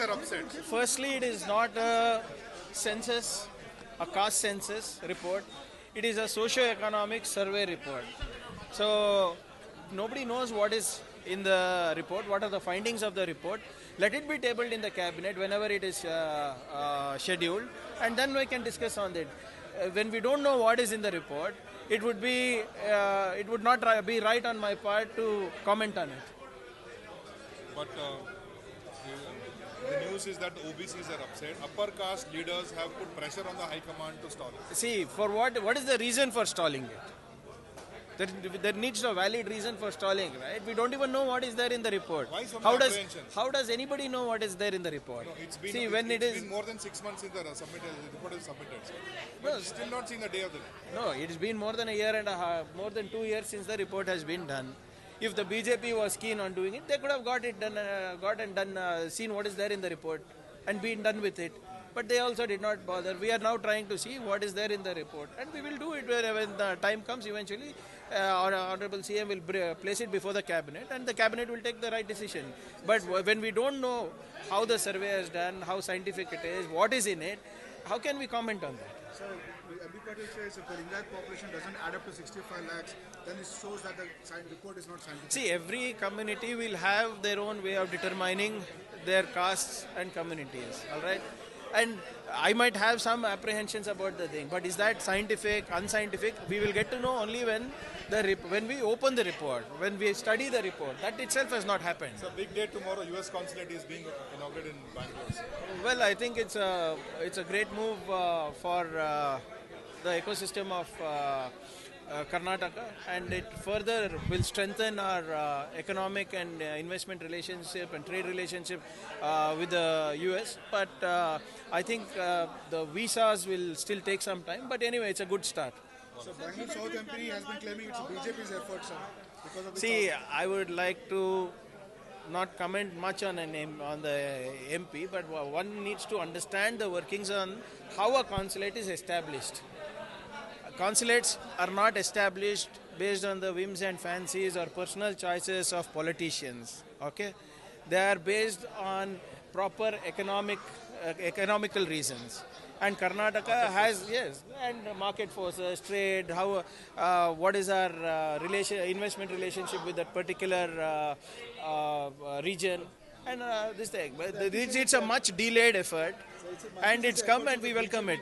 are upset. Firstly, it is not a census, a caste census report. It is a socio-economic survey report. So nobody knows what is in the report, what are the findings of the report. Let it be tabled in the cabinet whenever it is scheduled, and then we can discuss on it. When we don't know what is in the report, it would not be right on my part to comment on it. But the news is that the OBCs are upset. Upper caste leaders have put pressure on the High Command to stall it. See, for what is the reason for stalling it? There needs a valid reason for stalling, right? We don't even know what is there in the report. Why so many apprehensions? How does anybody know what is there in the report? No, it's been, See, it's, when it's it is been more than 6 months since the report is submitted. Sir. No, But still not seen the day of the day. no, it's been more than a year and a half, more than 2 years since the report has been done. If the BJP was keen on doing it, they could have seen what is there in the report and been done with it. But they also did not bother. We are now trying to see what is there in the report, and we will do it when the time comes. Eventually, our Honorable CM will place it before the cabinet, and the cabinet will take the right decision. But when we don't know how the survey is done, how scientific it is, what is in it, how can we comment on that? So, MB Patil says if the Lingayath population doesn't add up to 65 lakhs, then it shows that the report is not scientific. See, every community will have their own way of determining their castes and communities, all right? And I might have some apprehensions about the thing, but is that scientific, unscientific? We will get to know only when we open the report, when we study the report. That itself has not happened. It's a big day tomorrow. US consulate is being inaugurated in Bangalore. Well, I think it's a great move for the ecosystem of Karnataka, and it further will strengthen our economic and investment relationship and trade relationship with the US. But I think the visas will still take some time. But anyway, it's a good start. So Bangalore South MP has been claiming it's BJP's effort, sir. Because of the See, I would like to not comment much on the MP, but one needs to understand the workings on how a consulate is established. Consulates are not established based on the whims and fancies or personal choices of politicians. Okay, they are based on proper economical reasons. And Karnataka has, yes, and market forces, trade, what is our investment relationship with that particular region, and this thing. But it's a much delayed effort, and it's come and we welcome it.